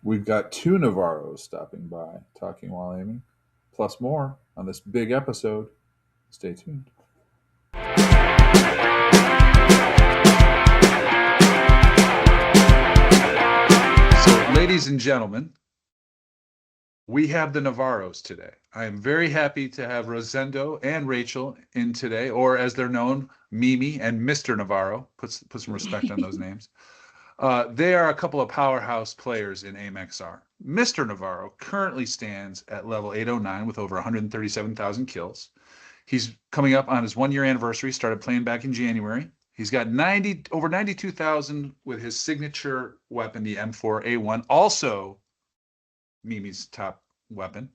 We've got two Navarros stopping by, talking while aiming, plus more on this big episode. Stay tuned. So, ladies and gentlemen, we have the Navarros today. I am very happy to have Rosendo and Rachel in today, or as they're known, Mimi and Mr. Navarro. Put some respect on those names. They are a couple of powerhouse players in AIM-XR. Mr. Navarro currently stands at level 809 with over 137,000 kills. He's coming up on his 1-year anniversary, started playing back in January. He's got over 92,000 with his signature weapon, the M4A1, also Mimi's top weapon.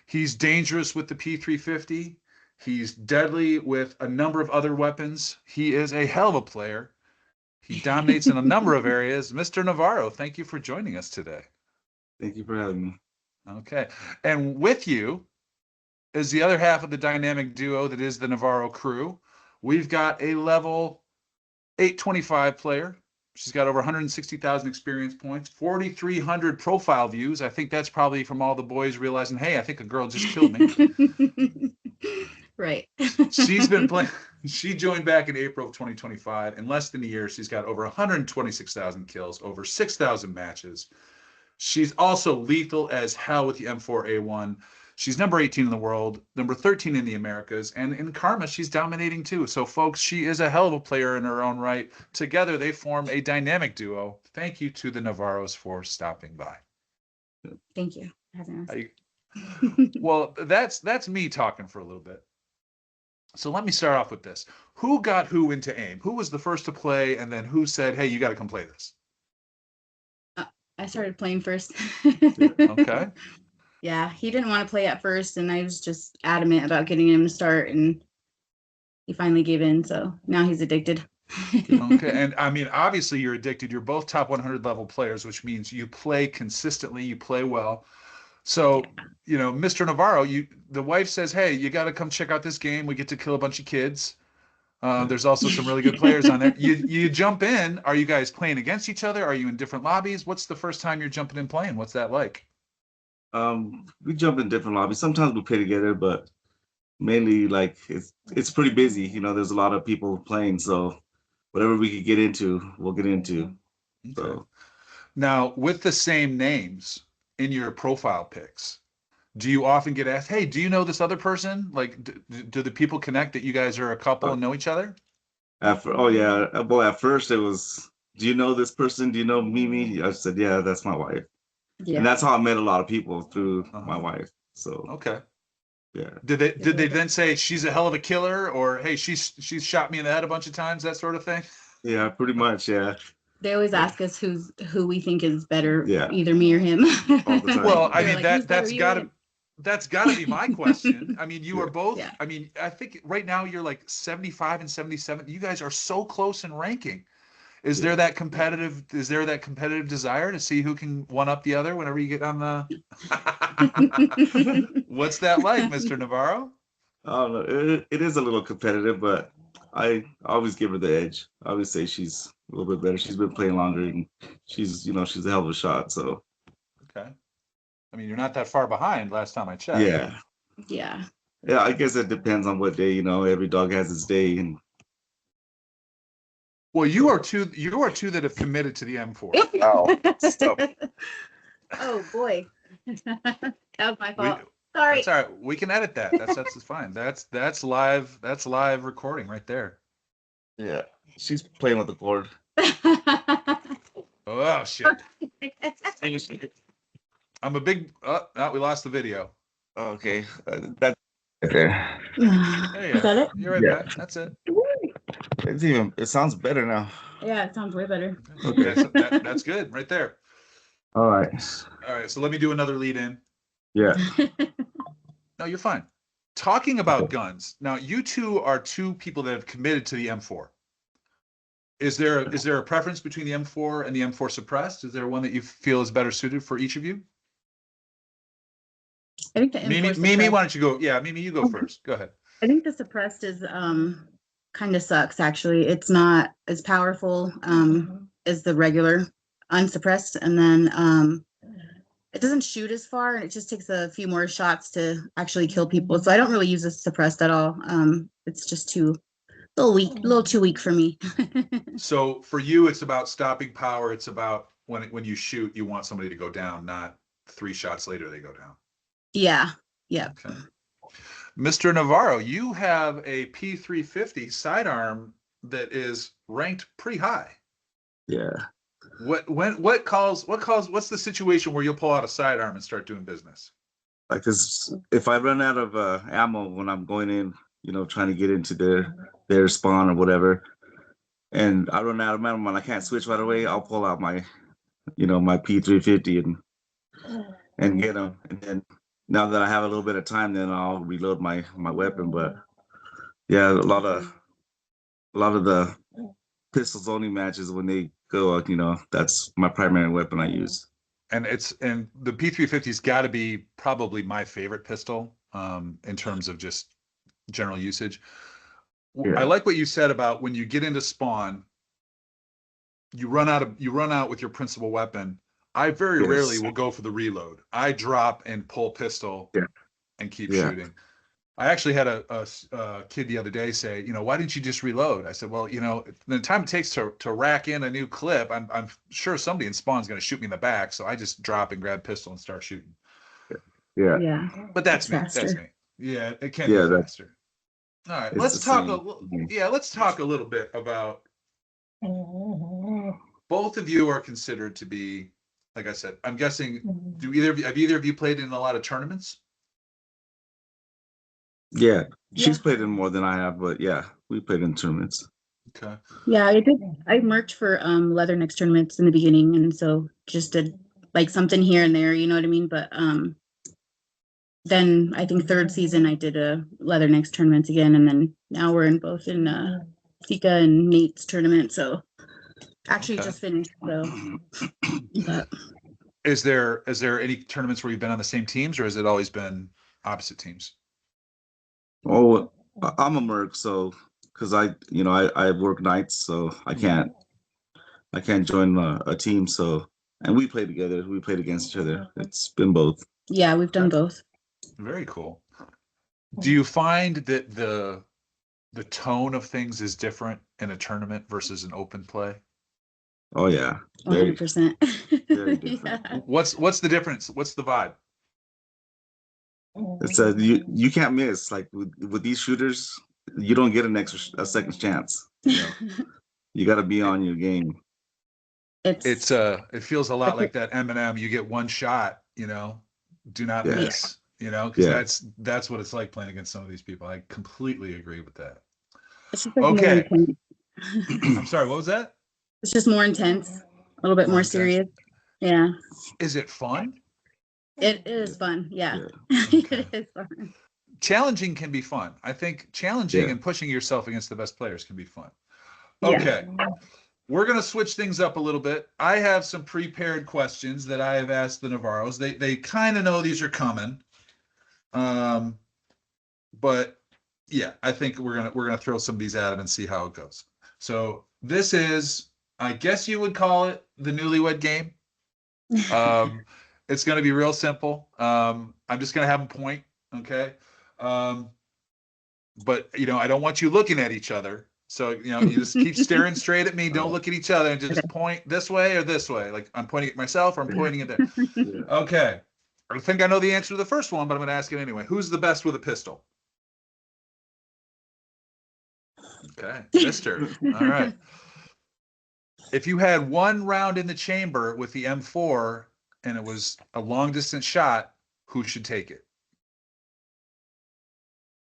He's dangerous with the P350. He's deadly with a number of other weapons. He is a hell of a player. He dominates in a number of areas. Mr. Navarro, thank you for joining us today. Thank you for having me. Okay. And with you is the other half of the dynamic duo that is the Navarro crew. We've got a level 825 player. She's got over 160,000 experience points, 4,300 profile views. I think that's probably from all the boys realizing, hey, I think a girl just killed me. Right. She's been playing. She joined back in April of 2025. In less than a year, she's got over 126,000 kills, over 6,000 matches. She's also lethal as hell with the M4A1. She's number 18 in the world, number 13 in the Americas, and in Karma, she's dominating too. So, folks, she is a hell of a player in her own right. Together, they form a dynamic duo. Thank you to the Navarros for stopping by. Thank you for having us. Well, that's me talking for a little bit. So let me start off with this. Who got who into AIM? Who was the first to play, and then who said, hey, you got to come play this? I started playing first. Okay. Yeah, he didn't want to play at first, and I was just adamant about getting him to start, and he finally gave in, so now he's addicted. Okay, and I mean, obviously you're addicted. You're both top 100 level players, which means you play consistently, you play well. So, you know, Mr. Navarro, the wife says, hey, you got to come check out this game. We get to kill a bunch of kids. There's also some really good players on there. You jump in. Are you guys playing against each other? Are you in different lobbies? What's the first time you're jumping in playing? What's that like? We jump in different lobbies. Sometimes we play together, but mainly like it's pretty busy. You know, there's a lot of people playing, so whatever we could get into, we'll get into. Okay. So now, with the same names in your profile pics, do you often get asked, hey, do you know this other person? Like, do the people connect that you guys are a couple and know each other? Oh yeah. Well, at first it was, do you know this person? Do you know Mimi? I said, yeah, that's my wife. Yeah. And that's how I met a lot of people, through my wife. So okay. Yeah. Did they then say she's a hell of a killer, or hey, she's shot me in the head a bunch of times, that sort of thing? Yeah, pretty much. Yeah. They always ask us who we think is better, either me or him. All the time. Well, I mean, like, that's gotta be my question. I mean, you are both. Yeah. I mean, I think right now you're like 75 and 77. You guys are so close in ranking. Is there that competitive desire to see who can one up the other whenever you get on the What's that like, Mr. Navarro? Oh no, it is a little competitive, but I always give her the edge. I always say she's a little bit better. She's been playing longer, and she's a hell of a shot. So okay. I mean, you're not that far behind last time I checked. Yeah. Yeah. Yeah, I guess it depends on what day, every dog has its day. And well, you are two that have committed to the M4. Oh boy. That was my fault. Sorry. That's all right. We can edit that. That's fine. That's live recording right there. Yeah. She's playing with the cord. Oh shit. I'm a big we lost the video. Okay. That's there. Is that it? You're right back. That's it. It sounds better now. Yeah, it sounds way better. Okay. That's good right there. All right. So let me do another lead in. Yeah. No, you're fine. Talking about guns. Now, you two are two people that have committed to the M4. Is there a preference between the M4 and the M4 suppressed? Is there one that you feel is better suited for each of you? I think the M4 Mimi, why don't you go? Yeah, Mimi, you go first. Go ahead. I think the suppressed is kind of sucks, actually. It's not as powerful as the regular unsuppressed. And then it doesn't shoot as far, and it just takes a few more shots to actually kill people. So I don't really use it suppressed at all. It's just too a little too weak for me. So for you, it's about stopping power. It's about when you shoot, you want somebody to go down, not 3 shots later they go down. Yeah. Yeah. Okay. Mr. Navarro, you have a P350 sidearm that is ranked pretty high. Yeah. What's the situation where you'll pull out a sidearm and start doing business? Like, cause if I run out of ammo when I'm going in, trying to get into their spawn or whatever, and I run out of ammo and I can't switch right away, I'll pull out my P350 and get them. And then now that I have a little bit of time, then I'll reload my weapon. But yeah, a lot of the pistols only matches when they go out, that's my primary weapon I use. And the P350's got to be probably my favorite pistol in terms of just general usage. Yeah. I like what you said about when you get into spawn, you run out with your principal weapon. I very rarely will go for the reload. I drop and pull pistol and keep shooting. I actually had a kid the other day say, why didn't you just reload? I said, well, the time it takes to rack in a new clip, I'm sure somebody in spawn is going to shoot me in the back, so I just drop and grab pistol and start shooting. Yeah. But that's me. Faster. That's me. Yeah, it can be faster. All right, let's talk. Let's talk a little bit about. Both of you are considered to be, like I said, I'm guessing. Have either of you played in a lot of tournaments? Yeah, she's played in more than I have, but yeah, we played in tournaments. Okay. Yeah, I did. I merged for Leathernecks tournaments in the beginning, and so just did like something here and there, you know what I mean? But then I think third season I did a Leathernecks tournaments again, and then now we're in both in Sika and Nate's tournament. So actually just finished. So but Is there any tournaments where you've been on the same teams, or has it always been opposite teams? Oh, I'm a merc, so because I work nights, so I can't join a team. So, and we play together. We played against each other. It's been both. yeah, we've done both. Very cool. Do you find that the tone of things is different in a tournament versus an open play? Oh yeah, 100%. very different. Yeah. What's the difference? What's the vibe? It's you can't miss. Like with these shooters, you don't get a second chance. You got to be on your game. It feels a lot like that Eminem. You get one shot. Do not miss. Because that's what it's like playing against some of these people. I completely agree with that. It's just like Okay. more intense. I'm sorry. What was that? It's just more intense, a little bit more intense. serious. Yeah. Is it fun? It is fun. Yeah. Okay. It is fun. Challenging can be fun. I think challenging and pushing yourself against the best players can be fun. Yeah. Okay. We're going to switch things up a little bit. I have some prepared questions that I have asked the Navarros. They kind of know these are coming. But yeah, I think we're gonna throw some of these at them and see how it goes. So this is, I guess you would call it the newlywed game. It's gonna be real simple. I'm just gonna have them point, okay? But I don't want you looking at each other. So you just keep staring straight at me. Don't look at each other, and just point this way or this way. Like I'm pointing at myself or I'm pointing at there. Okay. I think I know the answer to the first one, but I'm going to ask it anyway. Who's the best with a pistol? Okay, Mister. All right. If you had one round in the chamber with the M4 and it was a long distance shot, who should take it?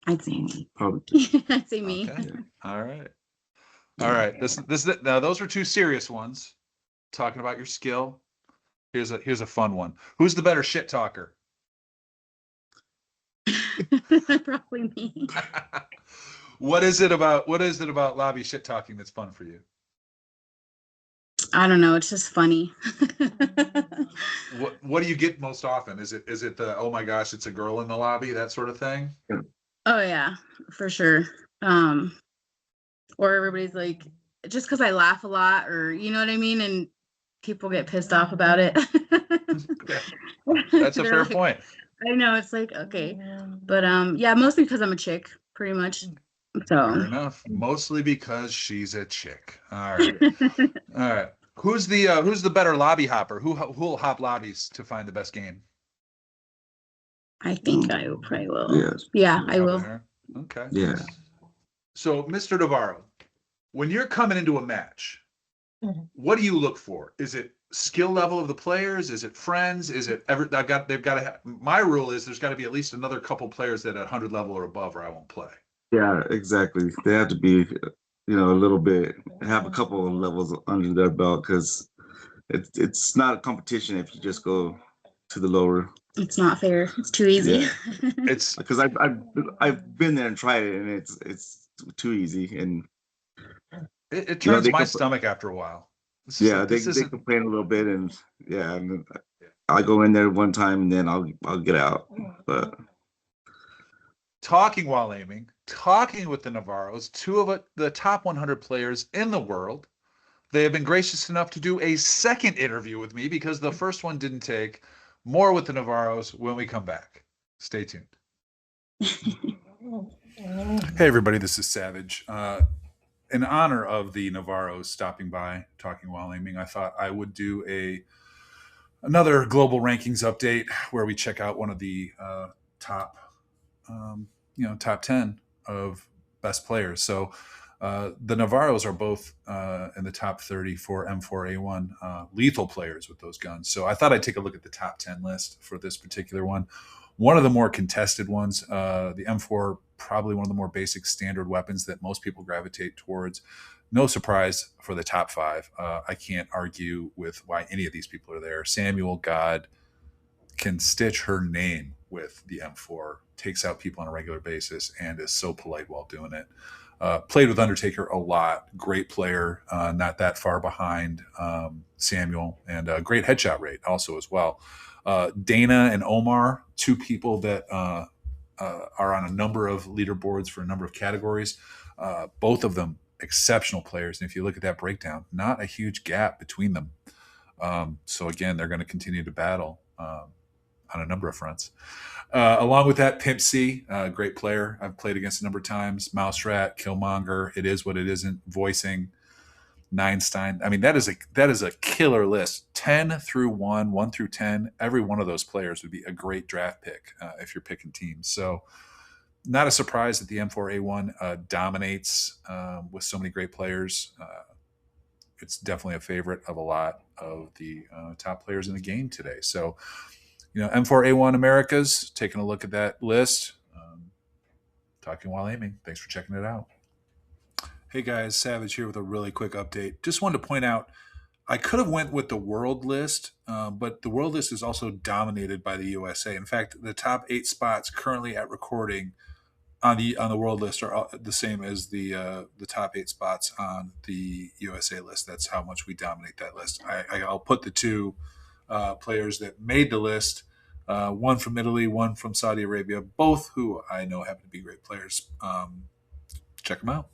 I'd say me. Probably. I'd say me. Okay. All right. All right. This now those were two serious ones. Talking about your skill. Here's a fun one. Who's the better shit talker? Probably me. What is it about lobby shit talking that's fun for you? I don't know. It's just funny. What do you get most often? Is it the, oh my gosh, it's a girl in the lobby, that sort of thing? Oh yeah, for sure. Or everybody's like, just because I laugh a lot, or you know what I mean, and people get pissed off about it. That's a They're fair like- point. I know, it's like, okay. But yeah, mostly because I'm a chick, pretty much. Fair So enough. Mostly because she's a chick. All right. All right. Who's the better lobby hopper? Who'll hop lobbies to find the best game? I think I probably will. Yes. Yeah, I Hop will. in her? Okay. Yeah. So, Mr. Navarro, when you're coming into a match, what do you look for? Is it skill level of the players? Is it friends? Is it ever? They've got to have. My rule is there's got to be at least another couple players that at 100 level or above, or I won't play. Yeah, exactly. They have to be, a little bit, have a couple of levels under their belt because it's not a competition if you just go to the lower. It's not fair. It's too easy. Yeah. It's Because I've been there and tried it and it's too easy and it turns they my comp- stomach after a while. It's just yeah like, they this isn't. complain a little bit and yeah and I go in there one time and then I'll get out but Talking while aiming, talking with the Navarros, two of the top 100 players in the world. They have been gracious enough to do a second interview with me because the first one didn't take. More with the Navarros when we come back. Stay tuned. Hey, everybody, this is Savage. In honor of the Navarros stopping by, talking while aiming, I thought I would do another global rankings update where we check out one of the top 10 of best players. So the Navarros are both in the top 30 for M4A1 lethal players with those guns. So I thought I'd take a look at the top 10 list for this particular one. One of the more contested ones, the M4, probably one of the more basic standard weapons that most people gravitate towards. No surprise for the top 5. I can't argue with why any of these people are there. Samuel God can stitch her name with the M4, takes out people on a regular basis, and is so polite while doing it. Played with Undertaker a lot. Great player, not that far behind Samuel, and a great headshot rate also as well. Dana and Omar, two people that are on a number of leaderboards for a number of categories. Both of them exceptional players. And if you look at that breakdown, not a huge gap between them. So again, they're going to continue to battle on a number of fronts. Along with that, Pimp C, great player. I've played against a number of times. Mouse Rat, Killmonger, It Is What It Isn't, Voicing, Neinstein. I mean, that is a killer list. 10 through 1 through 10. Every one of those players would be a great draft pick if you're picking teams. So not a surprise that the M4A1 dominates with so many great players. It's definitely a favorite of a lot of the top players in the game today. So, M4A1 Americas, taking a look at that list. Talking while aiming. Thanks for checking it out. Hey guys, Savage here with a really quick update. Just wanted to point out, I could have went with the world list, but the world list is also dominated by the USA. In fact, the top 8 spots currently at recording on the world list are the same as the top 8 spots on the USA list. That's how much we dominate that list. I'll put the two players that made the list, one from Italy, one from Saudi Arabia, both who I know happen to be great players. Check them out.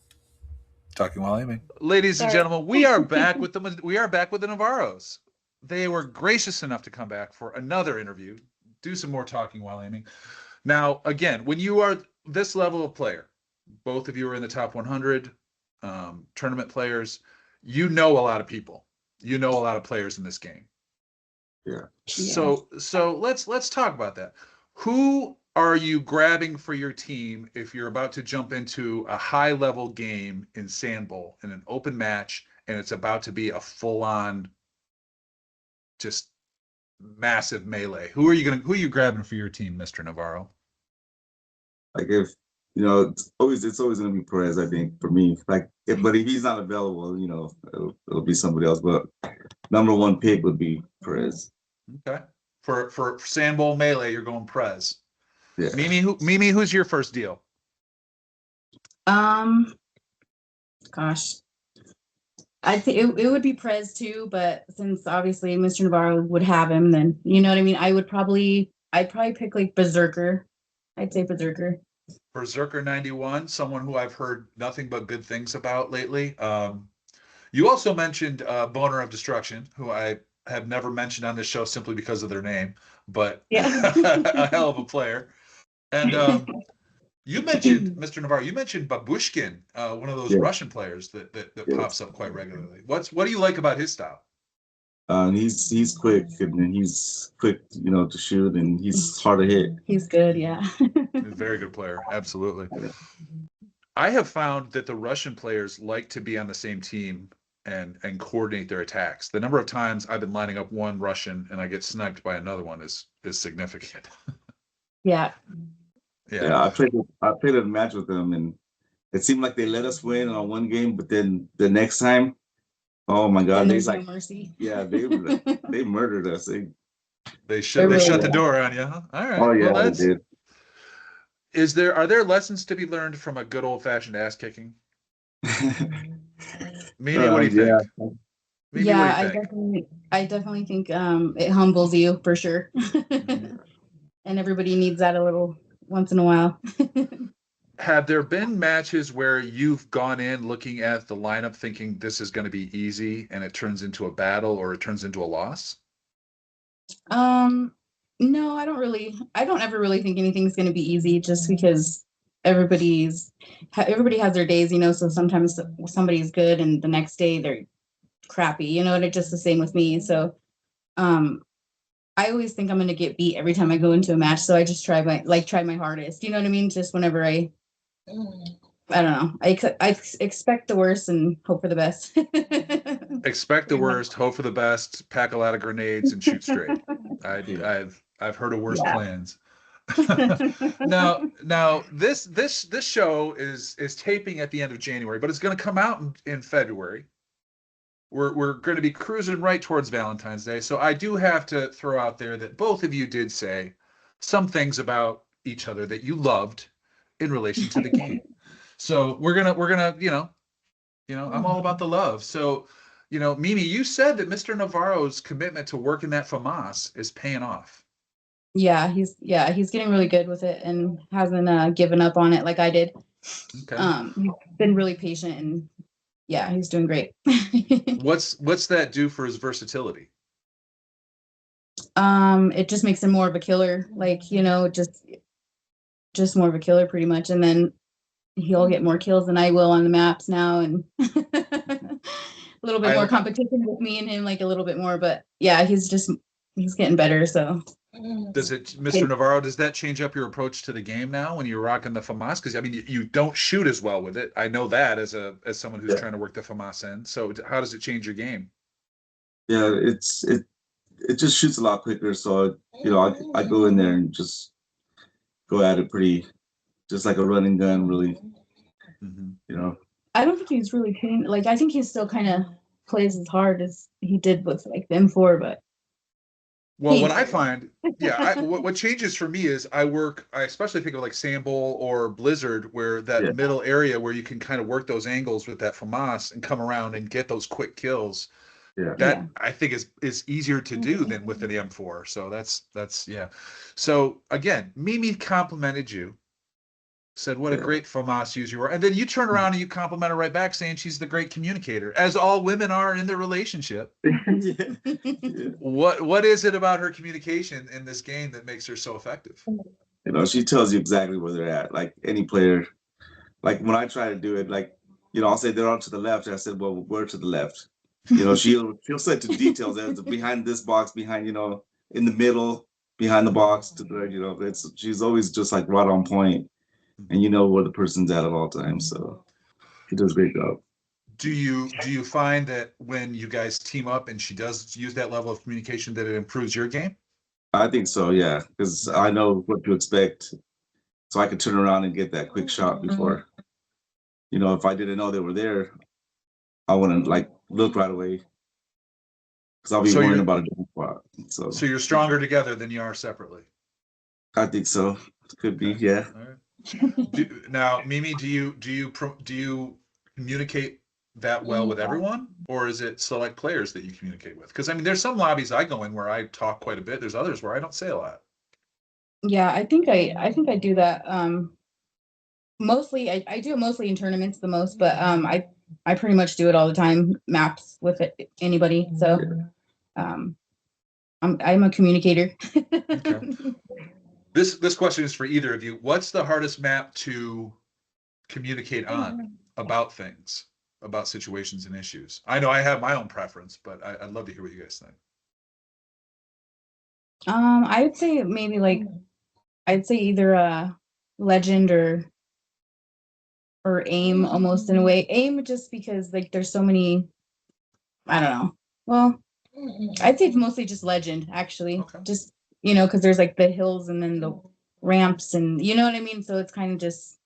Talking while aiming. Ladies and gentlemen, we are back with the Navarros. They were gracious enough to come back for another interview, do some more talking while aiming. Now, again, when you are this level of player, both of you are in the top 100 tournament players, you know a lot of people. You know a lot of players in this game. yeah. So let's talk about that. Who are you grabbing for your team if you're about to jump into a high-level game in Sand Bowl in an open match and it's about to be a full-on, just massive melee? Who are you grabbing for your team, Mr. Navarro? Like if it's always gonna be Perez. I think for me, but if he's not available, it'll be somebody else. But number one pick would be Perez. Okay. For Sand Bowl melee, you're going Prez. Yeah. Mimi, who's your first deal? Gosh, I think it would be Prez too, but since obviously Mr. Navarro would have him, then you know what I mean. I'd probably pick like Berserker. I'd say Berserker. Berserker 91, someone who I've heard nothing but good things about lately. You also mentioned Boner of Destruction, who I have never mentioned on this show simply because of their name, but Yeah. a hell of a player. And you mentioned, Mr. Navarro, you mentioned Babushkin, one of those Yeah, Russian players that yes. pops up quite regularly. What do you like about his style? He's quick and he's quick, to shoot, and he's hard to hit. He's good, yeah. He's a very good player, absolutely. Yeah. I have found that the Russian players like to be on the same team and coordinate their attacks. The number of times I've been lining up one Russian and I get sniped by another one is significant. Yeah. Yeah. Yeah, I played a match with them, and it seemed like they let us win on one game, but then the next time, oh my God, And they there's no like, mercy. yeah, they murdered us. They They're they really shut the good. door on you, huh? All right. Oh Well, yeah, they that's did. are there lessons to be learned from a good old fashioned ass kicking? Mimi, what do you Yeah, think? Mimi, what do Yeah, you think? I definitely think it humbles you for sure. Mhm. And everybody needs that a little once in a while. Have there been matches where you've gone in looking at the lineup thinking this is going to be easy and it turns into a battle or it turns into a loss? Um, no, I don't ever really think anything's going to be easy just because everybody has their days, so sometimes somebody's good and the next day they're crappy, and it's just the same with me. So, um, I always think I'm going to get beat every time I go into a match. So I just try my hardest. You know what I mean? Just whenever I don't know. I expect the worst and hope for the best. Expect the Pretty much. worst, hope for the best, pack a lot of grenades, and shoot straight. yeah. I've heard of worse Yeah. plans. Now this show is taping at the end of January, but it's going to come out in February. We're going to be cruising right towards Valentine's Day, so I do have to throw out there that both of you did say some things about each other that you loved in relation to the game. So we're gonna I'm all about the love. So Mimi, you said that Mr. Navarro's commitment to working that FAMAS is paying off. He's getting really good with it and hasn't given up on it like I did. Okay. He's been really patient and yeah, he's doing great. What's that do for his versatility? It just makes him more of a killer, like, just more of a killer pretty much. And then he'll get more kills than I will on the maps now and a little bit more I competition with me and him, like a little bit more, but yeah, he's getting better. So Mr. Navarro, does that change up your approach to the game now when you're rocking the FAMAS? Because I mean, you don't shoot as well with it. I know that as someone who's Yeah. trying to work the FAMAS in. So how does it change your game? Yeah, it just shoots a lot quicker. So I go in there and just go at it pretty, just like a running gun, really. Mm-hmm. I don't think he's really changed. Like, I think he still kind of plays as hard as he did with like the M4, but Well, what I find, what changes for me is I especially think of like Sample or Blizzard, where Yeah, that middle area where you can kind of work those angles with that FAMAS and come around and get those quick kills. yeah. That I think is easier to do than with an M4. So that's yeah. So again, Mimi complimented you, said what a Yeah. great FAMAS user you are, and then you turn around and you compliment her right back, saying she's the great communicator, as all women are in their relationship. Yeah. Yeah. What is it about her communication in this game that makes her so effective? She tells you exactly where they're at. Like any player, like when I try to do it, like, I'll say they're on to the left. And I said, well, we're to the left. She'll set to details as behind this box, behind, in the middle, behind the box to the, she's always just like right on point, and you know where the person's at all times. So she does a great job. Do you find that when you guys team up and she does use that level of communication that it improves your game? I think so, yeah, because I know what to expect, so I can turn around and get that quick shot before. If I didn't know they were there, I wouldn't like look right away because I'll be So worrying you're about a different spot. So so you're stronger together than you are separately. I think so. Could be, Okay. yeah. All right. Now, Mimi, do you communicate that well with everyone, or is it select players that you communicate with? Because I mean, there's some lobbies I go in where I talk quite a bit. There's others where I don't say a lot. yeah, I think I do that. Mostly I do it mostly in tournaments the most, but I pretty much do it all the time, maps with anybody. So I'm a communicator. Okay. This question is for either of you. What's the hardest map to communicate on about things, about situations and issues? I know I have my own preference, but I'd love to hear what you guys think. I'd say maybe like I'd say either Legend or AIM, almost in a way. AIM just because like there's so many, I don't know. Well, I'd say it's mostly just Legend actually. Okay. Just because there's like the hills and then the ramps and you know what I mean. So it's kind of just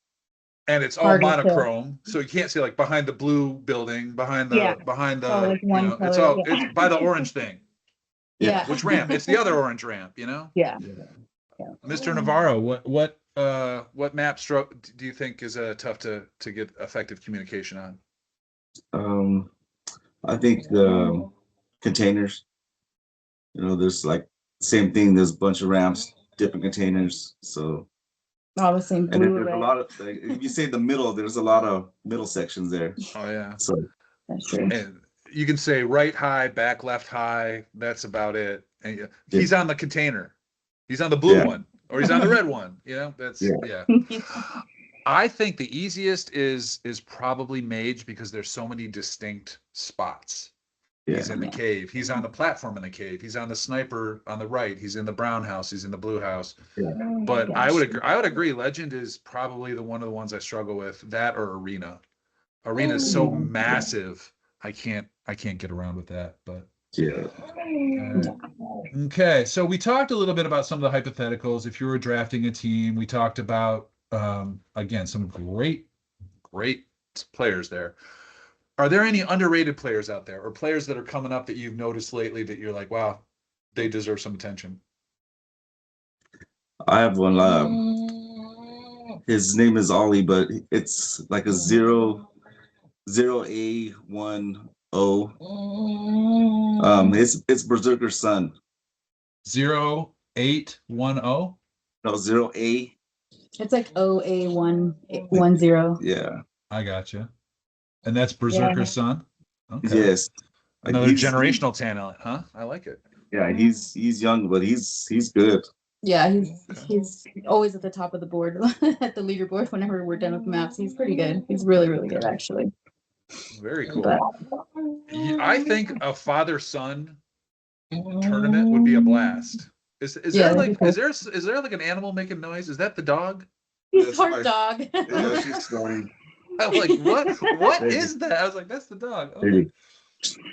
And it's all harder to. monochrome, so you can't see like behind the blue building, behind Yeah. the Oh, like one it's color, all yeah. it's by the orange thing. Yeah. Which ramp? It's the other orange ramp, Yeah. Mr. Navarro, what map stroke do you think is tough to get effective communication on? I think the containers. There's like same thing. There's a bunch of ramps, different containers. So All the same and then blue, there's a red. lot of like, if you say the middle, there's a lot of middle sections there. Oh yeah. So That's true. And you can say right high, back left high. That's about it. And he's on the container. He's on the blue one, or he's on the red one. That's yeah. I think the easiest is probably Mage because there's so many distinct spots. He's in the cave. He's on the platform in the cave. He's on the sniper on the right. He's in the brown house. He's in the blue house. Yeah. But I would agree. Legend is probably one of the ones I struggle with. That or Arena. Arena is so massive. I can't get around with that. But yeah. Okay, so we talked a little bit about some of the hypotheticals. If you were drafting a team, we talked about again some great players there. Are there any underrated players out there, or players that are coming up that you've noticed lately that you're like, wow, they deserve some attention? I have one. His name is Ollie, but it's like a 0-A-1-O. It's Berserker's son. 0810? No, 0-A. It's like OA110. Yeah. I gotcha. And that's Berserker's son? Okay. Yes. Another generational talent, huh? I like it. Yeah, he's young, but he's good. Yeah, he's always at the top of the board at the leaderboard whenever we're done with maps. He's pretty good. He's really, really good actually. Very cool. But I think a father-son tournament would be a blast. Is Yeah, there that'd be like cool. is there like an animal making noise? Is that the dog? he's That's our my- dog. Yeah, she's snoring. I'm like, what Maybe. is that? I was like, that's the dog. Okay. Maybe.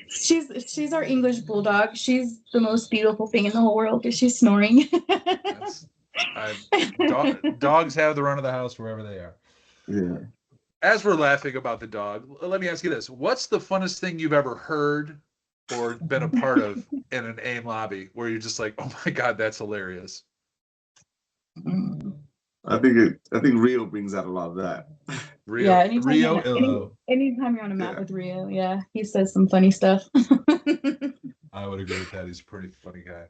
She's our English bulldog. She's the most beautiful thing in the whole world because she's snoring. Dogs have the run of the house wherever they are. Yeah. As we're laughing about the dog, let me ask you this. What's the funnest thing you've ever heard or been a part of in an AIM lobby where you're just like, oh my God, that's hilarious? I think Rio brings out a lot of that. Rio, Yeah, anytime Rio you're, Illo. anytime you're on a map Yeah. with Rio, yeah, he says some funny stuff. I would agree with that. He's a pretty funny guy.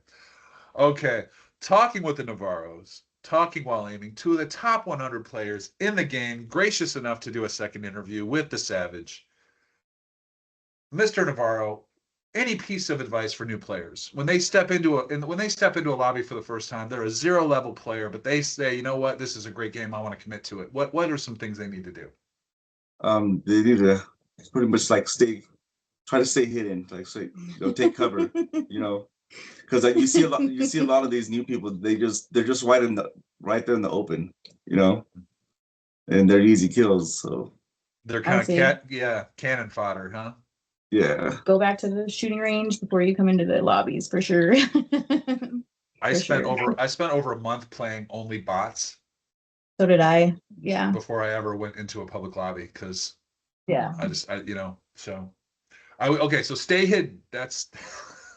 Okay. Talking with the Navarros, talking while aiming, two of the top 100 players in the game, gracious enough to do a second interview with the Savage. Mr. Navarro, any piece of advice for new players when they step into a lobby for the first time? They're a 0 level player, but they say, you know what, this is a great game. I want to commit to it. What are some things they need to do? They need to pretty much like try to stay hidden, like take cover, because like you see a lot of these new people. They're just right there in the open, and they're easy kills. So They're kind I see. cannon fodder, huh? yeah. Go back to the shooting range before you come into the lobbies for sure. I For spent sure. over a month playing only bots So did I. Yeah. before I ever went into a public lobby because Yeah. okay, so stay hidden. That's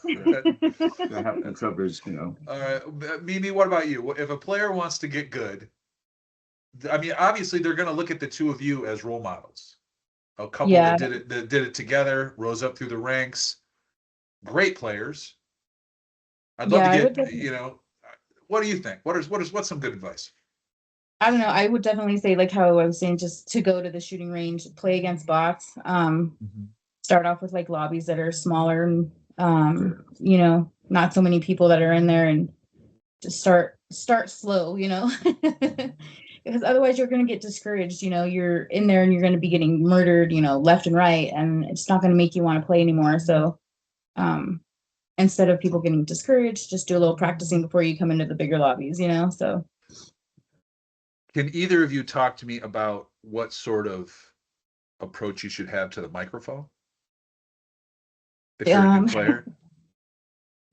Gotta have that coverage, all right. Mimi, what about you? If a player wants to get good, I mean, obviously they're going to look at the two of you as role models. A couple Yeah. that did it together, rose up through the ranks, great players. I'd love Yeah, I to would get, definitely- what do you think? What's some good advice? I don't know. I would definitely say, like how I was saying, just to go to the shooting range, play against bots. Start off with like lobbies that are smaller and You know, not so many people that are in there, and just start slow, you know. Because otherwise you're going to get discouraged, you know. You're in there and you're going to be getting murdered, you know, left and right, and it's not going to make you want to play anymore. So um instead of people getting discouraged, just do a little practicing before you come into the bigger lobbies, you know. So Can either of you talk to me about what sort of approach you should have to the microphone if you're a new um player?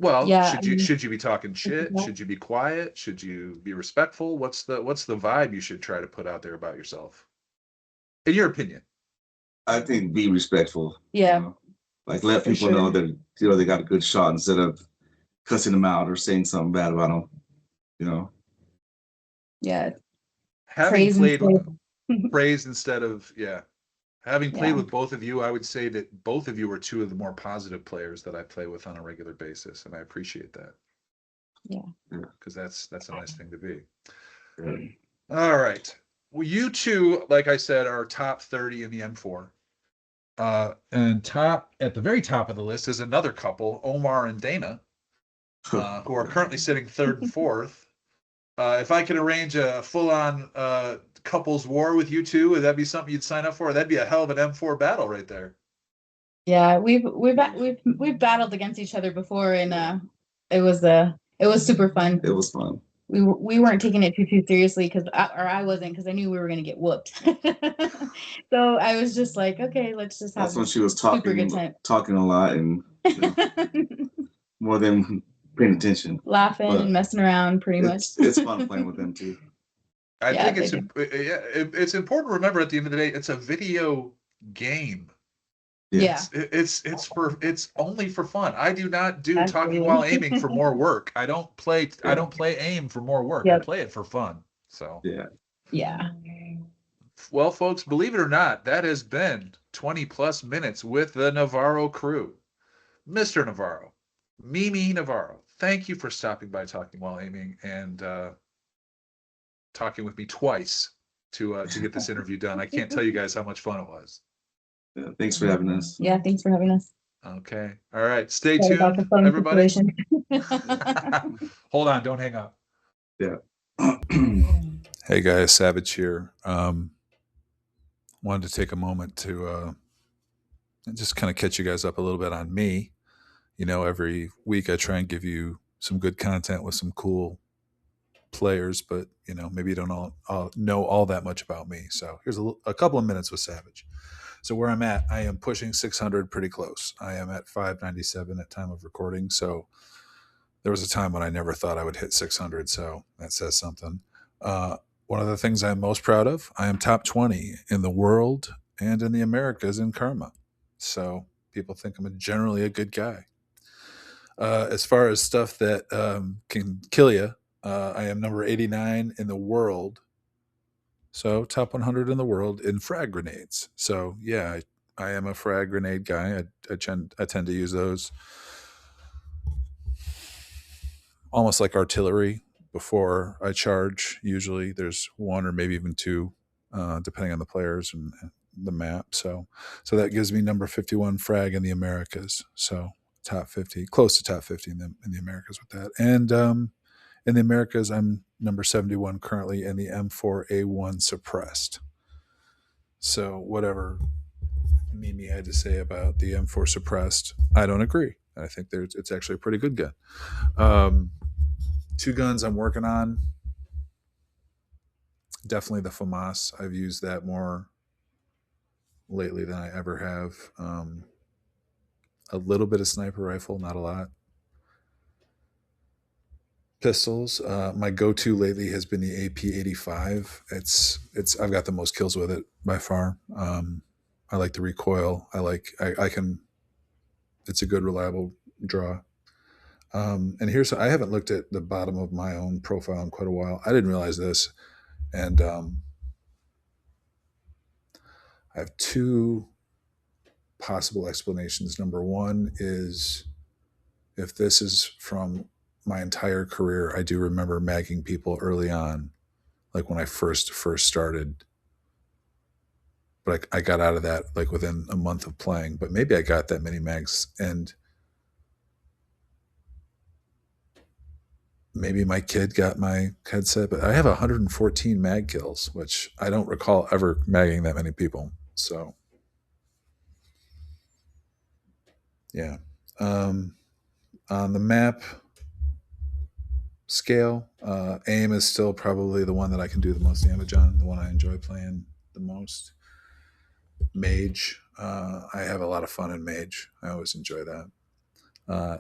Well, yeah, I mean, should you be talking shit? Should you be quiet? Should you be respectful? What's the vibe you should try to put out there about yourself? In your opinion. I think be respectful. yeah, You know? Like let for people know sure. that they got a good shot instead of cussing them out or saying something bad about them. You know. Yeah, Having praise and played praise. praise instead of, yeah. Having played Yeah, with both of you, I would say that both of you are two of the more positive players that I play with on a regular basis, and I appreciate that yeah. because that's a nice thing to be. Yeah. All right. Well, you two, like I said, are top 30 in the M4. And top at the very top of the list is another couple, Omar and Dana, who are currently sitting third and fourth. If I could arrange a full-on couples war with you two, would that be something you'd sign up for? That'd be a hell of an M4 battle right there. Yeah, we've battled against each other before, and it was super fun. It was fun. We weren't taking it too seriously, because I wasn't, because I knew we were gonna get whooped. So I was just like, okay, let's just have That's when she was super good time. talking a lot, and you know, more than paying attention. Laughing But and messing around, pretty much. It's fun playing with them too. I Yeah, think they it's do. it's important to remember at the end of the day, it's a video game. Yeah, It's only for fun. I do not do talking absolutely. while aiming for more work. I don't play aim for more work. I Yep. play it for fun. So Yeah. Yeah. well, folks, believe it or not, that has been 20 plus minutes with the Navarro crew. Mr. Navarro, Mimi Navarro, thank you for stopping by Talking While Aiming and talking with me twice to get this interview done. I can't tell you guys how much fun it was. Yeah, thanks for having us. Yeah, thanks for having us. Okay. All right. Stay Sorry about the tuned, phone everybody. situation. Hold on. Don't hang up. Yeah. Hey, guys. Savage here. Wanted to take a moment to just kind of catch you guys up a little bit on me. You know, every week I try and give you some good content with some cool players, but, you know, maybe you don't all know all that much about me. So here's a couple of minutes with Savage. So where I'm at, I am pushing 600 pretty close. I am at 597 at time of recording. So there was a time when I never thought I would hit 600. So that says something. One of the things I'm most proud of, I am top 20 in the world and in the Americas in karma. So people think I'm generally a good guy. As far as stuff that can kill you, I am number 89 in the world. So top 100 in the world in frag grenades. So yeah, I am a frag grenade guy. I tend to use those almost like artillery before I charge. Usually there's one or maybe even two, depending on the players and the map. So that gives me number 51 frag in the Americas. So top 50, close to top 50 in the Americas with that. And in the Americas, I'm number 71 currently in the M4A1 suppressed. So whatever Mimi had to say about the M4 suppressed, I don't agree. I think it's actually a pretty good gun. Two guns I'm working on. Definitely the FAMAS. I've used that more lately than I ever have. A little bit of sniper rifle, not a lot. Pistols. My go-to lately has been the AP85. I've got the most kills with it by far. I like the recoil. I can. It's a good reliable draw. And I haven't looked at the bottom of my own profile in quite a while. I didn't realize this, and I have two possible explanations. Number one is if this is from my entire career, I do remember magging people early on, like when I first started. But I got out of that like within a month of playing. But maybe I got that many mags, and maybe my kid got my headset, but I have 114 mag kills, which I don't recall ever magging that many people. So, yeah. On the map scale, aim is still probably the one that I can do the most damage on, the one I enjoy playing the most. Mage, I have a lot of fun in Mage. I always enjoy that.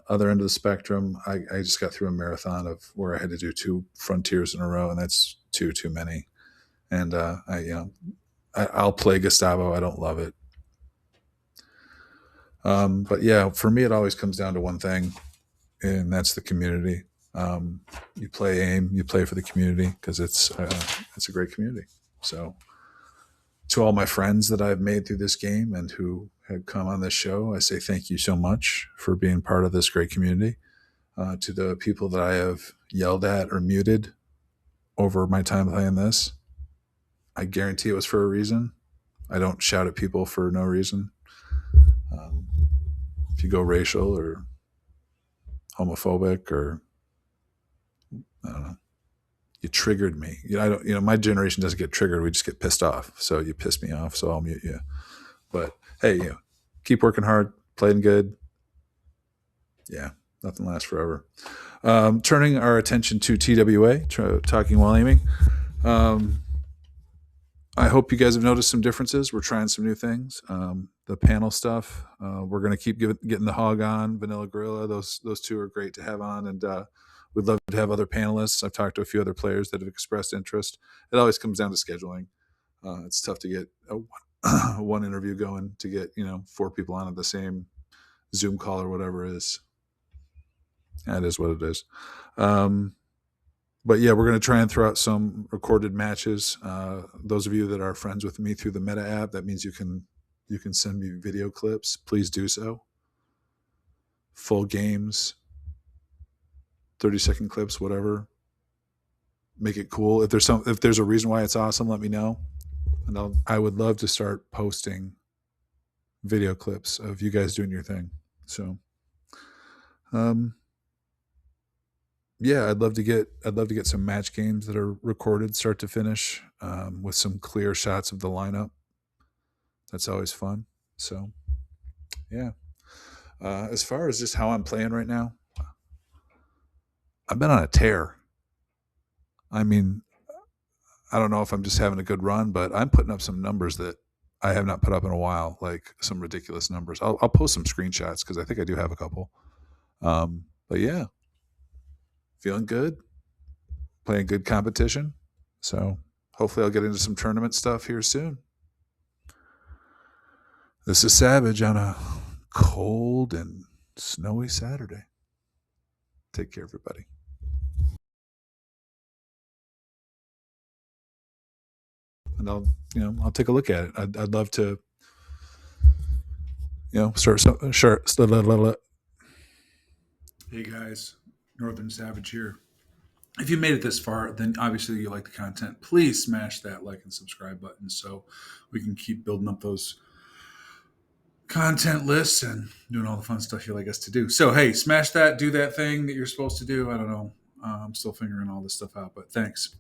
Other end of the spectrum, I just got through a marathon of where I had to do 2 frontiers in a row, and that's too many. And I'll play Gustavo. I don't love it, but yeah, for me, it always comes down to one thing, and that's the community. You play AIM, you play for the community because it's a great community. So, to all my friends that I've made through this game and who have come on this show, I say thank you so much for being part of this great community. To the people that I have yelled at or muted over my time playing this, I guarantee it was for a reason. I don't shout at people for no reason. If you go racial or homophobic or I don't know, you triggered me. I don't. My generation doesn't get triggered. We just get pissed off. So you piss me off. So I'll mute you. But hey, keep working hard, playing good. Yeah, nothing lasts forever. Turning our attention to TWA, talking while aiming. I hope you guys have noticed some differences. We're trying some new things. The panel stuff, we're going to keep getting the Hog on, Vanilla Gorilla. Those two are great to have on, and we'd love to have other panelists. I've talked to a few other players that have expressed interest. It always comes down to scheduling. It's tough to get one interview going to get 4 people on at the same Zoom call or whatever it is. That is what it is. But yeah, we're going to try and throw out some recorded matches. Those of you that are friends with me through the Meta app, that means you can send me video clips. Please do so. Full games, 30-second clips, whatever. Make it cool. If there's a reason why it's awesome, let me know. And I would love to start posting video clips of you guys doing your thing. So, yeah, I'd love to get some match games that are recorded start to finish, with some clear shots of the lineup. That's always fun. So, yeah. As far as just how I'm playing right now, I've been on a tear. I mean, I don't know if I'm just having a good run, but I'm putting up some numbers that I have not put up in a while, like some ridiculous numbers. I'll post some screenshots because I think I do have a couple. But yeah, feeling good, playing good competition. So hopefully I'll get into some tournament stuff here soon. This is Savage on a cold and snowy Saturday. Take care, everybody. And I'll take a look at it. I'd love to, start. Sure. Hey guys, Northern Savage here. If you made it this far, then obviously you like the content. Please smash that like and subscribe button so we can keep building up those content lists and doing all the fun stuff you like us to do. So hey, smash that, do that thing that you're supposed to do. I don't know. I'm still figuring all this stuff out, but thanks.